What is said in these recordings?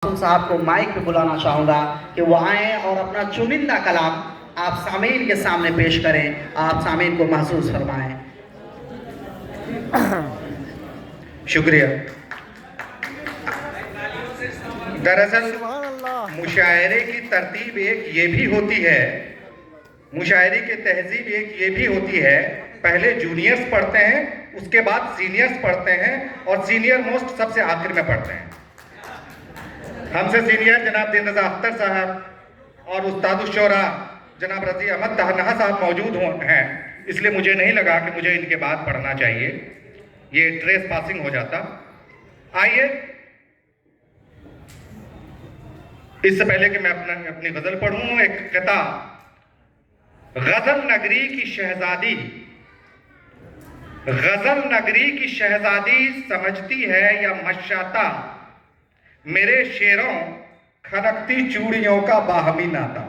साहब को माइक पे बुलाना चाहूँगा कि वो आएँ और अपना चुनिंदा कलाम आप सामीन के सामने पेश करें, आप सामीन को महसूस फरमाएं। शुक्रिया। दरअसल मुशायरे की तरतीब एक ये भी होती है, मुशायरे की तहजीब एक ये भी होती है, पहले जूनियर्स पढ़ते हैं, उसके बाद सीनियर्स पढ़ते हैं और सीनियर मोस्ट सबसे आखिर में पढ़ते हैं। हमसे सीनियर जनाब दिन रजा अख्तर साहब और उस्तादुश्शोरा जनाब रजी अहमद तहन्हा साहब मौजूद हैं, इसलिए मुझे नहीं लगा कि मुझे इनके बाद पढ़ना चाहिए, ये ट्रेस पासिंग हो जाता। आइए, इससे पहले कि मैं अपनी गजल पढ़ूं, एक किताब गजल नगरी की शहजादी, गजल नगरी की शहजादी समझती है या मशाता, मेरे शेरों खनकती चूड़ियों का बाहमी नाता।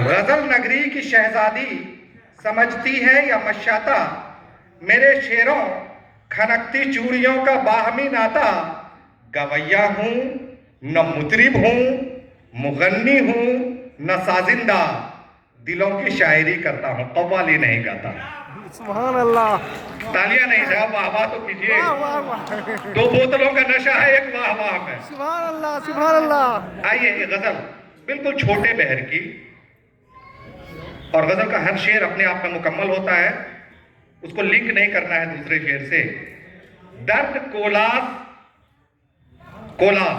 गजल नगरी की शहजादी समझती है या मशाता, मेरे शेरों खनकती चूड़ियों का बाहमी नाता। गवैया हूं न मुतरिब हूं, मुगन्नी हूं न साजिंदा, दिलों की शायरी करता हूं, कव्वाली नहीं गाता। सुभान अल्लाह। तालियां नहीं साहब, वाह वाह तो कीजिए। दो बोतलों का नशा है, एक वाह वाह में। सुभान अल्लाह, सुभान अल्लाह। आइए, ये गजल बिल्कुल छोटे बहर की, और गजल का हर शेर अपने आप में मुकम्मल होता है, उसको लिंक नहीं करना है दूसरे शेर से। दर्द कोलास, कोलास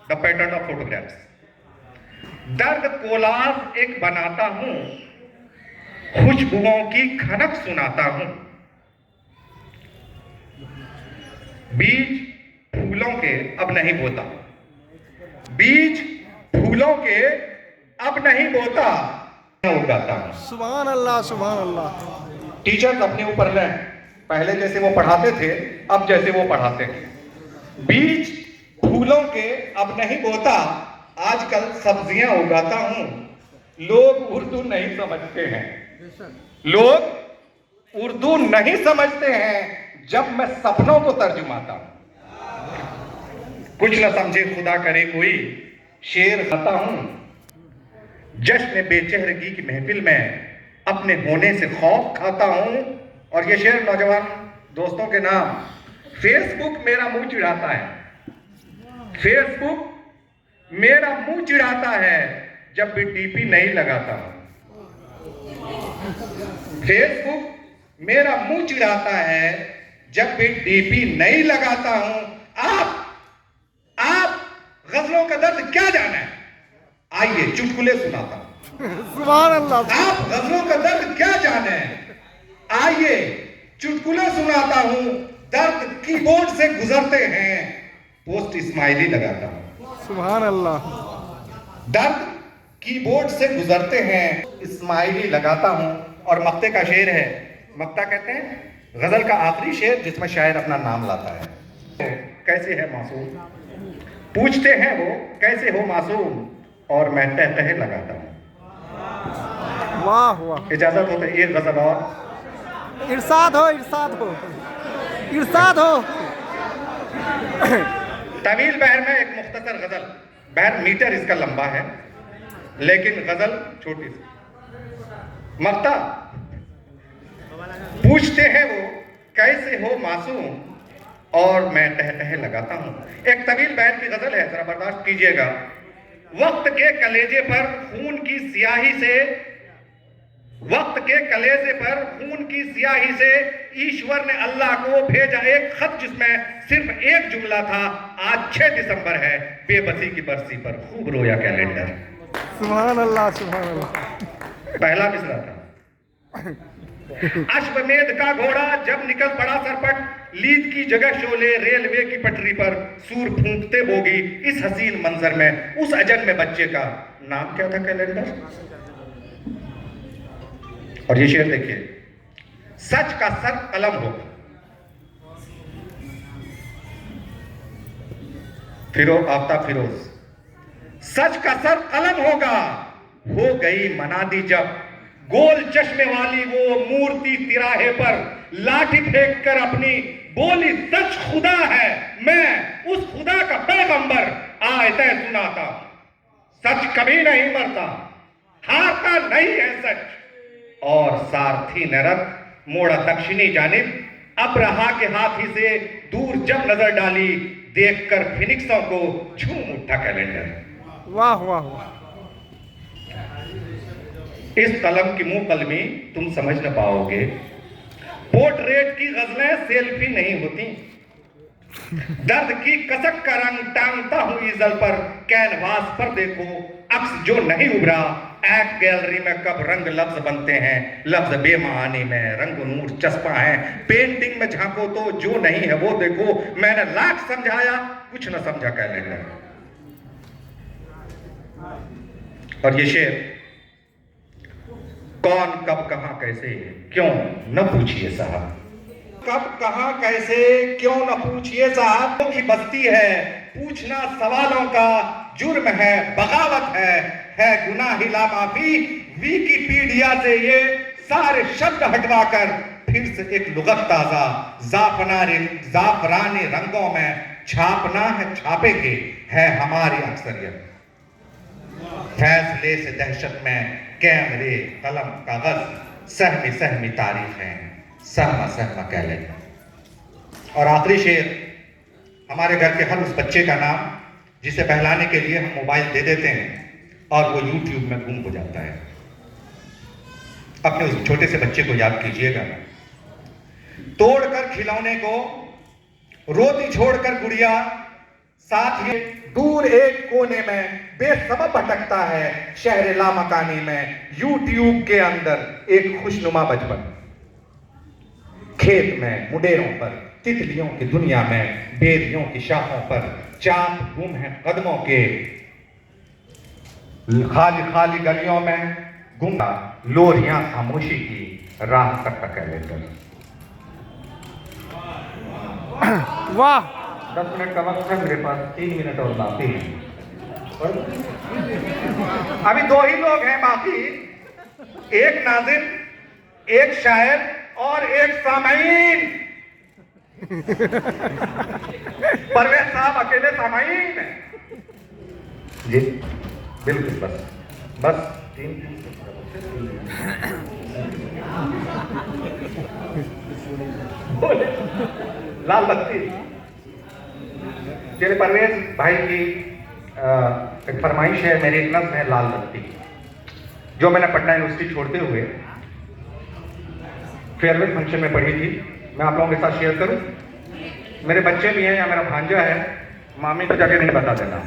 द पैटर्न ऑफ फोटोग्राफ्स, दर्द कोलास एक बनाता हूं, खुशबुओं की खनक सुनाता हूं, बीज फूलों के अब नहीं बोता, बीज फूलों के अब नहीं बोता, उगाता हूं। सुभान अल्लाह, सुभान अल्लाह। टीचर्स अपने ऊपर लें, पहले जैसे वो पढ़ाते थे अब जैसे वो पढ़ाते हैं। बीज फूलों के अब नहीं बोता, आजकल सब्जियां उगाता हूं, लोग उर्दू नहीं समझते हैं, लोग उर्दू नहीं समझते हैं जब मैं सपनों को तर्जुमाता हूं। कुछ न समझे खुदा करे कोई, शेर खाता हूं, जश्न बेचेहरगी की महफिल में अपने होने से खौफ खाता हूं। और ये शेर नौजवान दोस्तों के नाम, फेसबुक मेरा मुंह चिढ़ाता है, फेसबुक मेरा मुंह चिढ़ाता है जब भी डीपी नहीं लगाता हूं, फेसबुक मेरा मुंह चिढ़ाता है जब भी डीपी नहीं लगाता हूं। आप गजलों का दर्द क्या जाना है, आइए चुटकुले सुनाता हूं। सुभान अल्लाह। आप गजलों का दर्द क्या जाने, आइए चुटकुले सुनाता हूं। दर्द कीबोर्ड से गुजरते हैं, पोस्ट स्माइली लगाता हूं। सुभान अल्लाह। दर्द कीबोर्ड से गुजरते हैं, स्माइली लगाता हूं। और मक्ते का शेर है, मक्ता कहते हैं गजल का आखिरी शेर जिसमें शायर अपना नाम लाता है। कैसे है मासूम, पूछते हैं वो कैसे हो मासूम, और मैं तह तह लगाता हूं। वाह वाह। इजाजत हो तो एक गजल और। इरशाद हो, इरशाद हो, इरशाद हो। तवील बहर में एक मुख्तसर गजल, बहर मीटर इसका लंबा है लेकिन गजल छोटी सी। मक्ता, पूछते हैं वो कैसे हो मासूम, और मैं तह तह लगाता हूं। एक तवील बहर की गजल है, जरा बर्दाश्त कीजिएगा। वक्त के कलेजे पर खून की स्याही से, वक्त के कलेजे पर खून की स्याही से ईश्वर ने अल्लाह को भेजा एक खत जिसमें सिर्फ एक जुमला था, आज 6 दिसंबर है, बेबसी की बरसी पर खूब रोया कैलेंडर। सुभान अल्लाह, सुभान अल्लाह। पहला मिसरा था, अश्वमेध का घोड़ा जब निकल पड़ा सरपट, लीद की जगह शोले रेलवे की पटरी पर, सूर फूंकते बोगी इस हसीन मंजर में, उस अजन में बच्चे का नाम क्या था कैलेंडर। और ये शेर देखिए, सच का सर कलम होगा, आफ्ताब फिरोज, सच का सर कलम होगा, हो गई मनादी जब गोल चश्मे वाली वो मूर्ति तिराहे पर लाठी फेंक कर अपनी बोली सच खुदा है, मैं उस खुदा का पैगंबर आयतें सुनाता। सच कभी नहीं मरता, हारता नहीं है सच। और सारथी ने रथ मोड़ा दक्षिणी जानिब, अब्राहा के हाथी से दूर जब नजर डाली, देखकर फिनिक्सों को झूम उठा कैलेंडर। वाह वाह वाह। इस कलम की मुंह कलमी तुम समझ न पाओगे। पोर्ट्रेट की गजलें सेल्फी नहीं होती। दर्द की कसक का रंग टांगता हूं ईजल पर, कैनवास पर देखो अक्स जो नहीं उभरा। एक्ट गैलरी में कब रंग लफ्ज बनते हैं, लफ्ज बेमानी में रंग नूर चस्पा है। पेंटिंग में झांको तो जो नहीं है वो देखो, मैंने लाख समझाया कुछ न समझा कैलेंडर। और ये शेर कौन कब कहां कैसे क्यों न पूछिए साहब, कब कहां कैसे क्यों न पूछिए साहब। की बस्ती है पूछना सवालों का जुर्म है, बगावत है गुनाह ला माफी। विकिपीडिया से ये सारे शब्द हटवाकर फिर से एक लुगत ताजा जाफरानी रंगों में छापना है, छापेंगे है हमारी अक्सरियत। फैसले से दहशत में कैमरे कलम कागज सहमी सहमी तारीख है, सहमा सहमा कैलेंडर। और आखिरी शेर हमारे घर के हर उस बच्चे का नाम जिसे बहलाने के लिए हम मोबाइल दे देते हैं और वो YouTube में गुम हो जाता है। अपने उस छोटे से बच्चे को याद कीजिएगा। तोड़कर खिलौने को रोती छोड़कर गुड़िया, साथ ही दूर एक कोने में बेसबब भटकता है शहर लामकानी में। YouTube के अंदर एक खुशनुमा बचपन, खेत में मुडेरों पर, तितलियों की दुनिया में, बेरियों की शाखों पर चांद गुम है कदमों के, खाली खाली गलियों में गुंगा लोरियां खामोशी की राह तक का कैलेंडर। वाह। 10 मिनट का वक्त है मेरे पास, 3 मिनट और बाकी। अभी 2 ही लोग हैं बाकी, एक नाज़िम, एक शायर और एक सामाईन। परवेज साहब अकेले सामाईन हैं जी, बिल्कुल। बस 3 लाल बत्ती। चलिए, परवेज भाई की एक फरमाइश है, मेरी एक नज़्म है लाल बत्ती, जो मैंने पटना यूनिवर्सिटी छोड़ते हुए फेयरवेल फंक्शन में पढ़ी थी। मैं आप लोगों के साथ शेयर करूं। मेरे बच्चे भी हैं या मेरा भांजा है, मामी को जाके नहीं बता देना।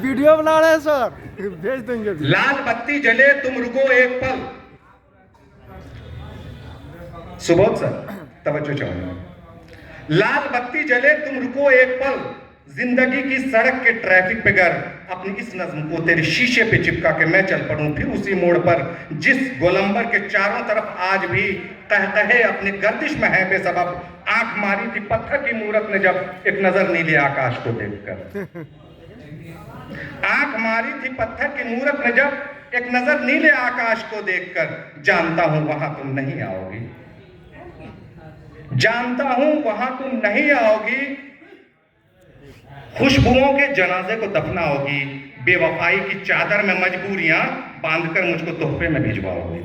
वीडियो बना रहे हैं सर, भेज देंगे। लाल बत्ती जले तुम रुको एक पल। सुबोध सर तवज्जो चाहूंगा। लाल बत्ती जले तुम रुको एक पल, जिंदगी की सड़क के ट्रैफिक पे गर अपनी इस नज्म को तेरे शीशे पे चिपका के मैं चल पड़ूं फिर उसी मोड़ पर, जिस गोलंबर के चारों तरफ आज भी कहकहे अपनी गर्दिश में है बेसबब। आंख मारी थी पत्थर की मूरत ने जब एक नजर नीले आकाश को देखकर। आंख मारी थी पत्थर की मूरत ने जब एक नजर नीले आकाश को देखकर। जानता हूं वहां तुम नहीं आओगी, जानता हूं वहां तुम नहीं आओगी। खुशबुओं के जनाजे को दफनाओगी, बेवफाई की चादर में मजबूरियां बांधकर मुझको तोहफे में भिजवाओगी।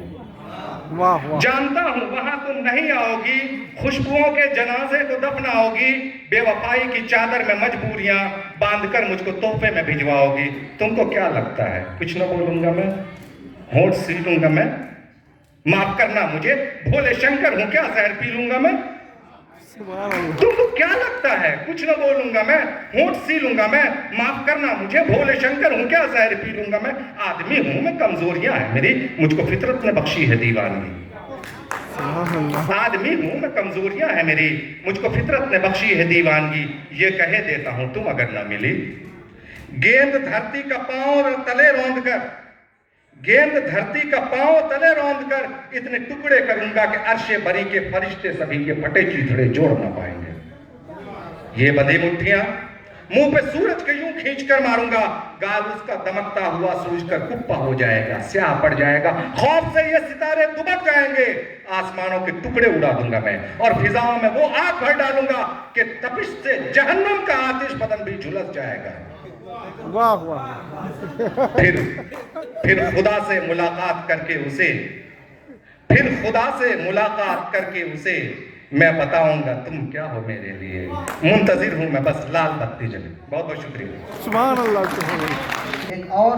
वाह वाह। जानता हूं वहां तुम नहीं आओगी, खुशबुओं के जनाजे को दफनाओगी, बेवफाई की चादर में मजबूरियां बांधकर मुझको तोहफे में भिजवाओगी। तुमको क्या लगता है कुछ न बोलूंगा मैं, होंठ सीलूंगा मैं? माफ करना मुझे, भोले शंकर हूं क्या जहर पी लूंगा मैं? तुमको क्या लगता है कुछ न बोलूंगा मैं, होंठ सीलूंगा मैं? माफ करना मुझे, भोले शंकर हूं क्या जहर पी लूंगा मैं? आदमी हूं मैं, कमजोरियां हैं मेरी, मुझको फितरत ने बख्शी है दीवानगी। आदमी हूं मैं, कमजोरियां हैं मेरी, मुझको फितरत ने बख्शी है दीवानगी। ये कहे देता हूं तुम अगर न मिली, गेंद धरती का पांव तले रौंद कर, गेंद धरती का पांव तले रौंद कर इतने टुकड़े करूंगा कि अर्शे बरी के फरिश्ते सभी के फटे चिथड़े जोड़ ना पाएंगे। ये बंधी मुट्ठियां मुंह पे सूरज के यूं खींच कर मारूंगा, गाल उसका दमकता हुआ सूझ कर कुप्पा हो जाएगा, स्याह पड़ जाएगा, खौफ से ये सितारे दुबक जाएंगे, आसमानों के टुकड़े उड़ा दूंगा मैं, और फिजाओं में वो आग भर डालूंगा कि तपिश से जहन्नुम का आतिश बदन भी झुलस जाएगा। वाह वाह। फिर खुदा से मुलाकात करके उसे, फिर खुदा से मुलाकात करके उसे मैं बताऊंगा तुम क्या हो मेरे लिए। मुंतजिर हूं मैं बस लाल बत्ती जले। बहुत बहुत शुक्रिया। सुभान अल्लाह। एक और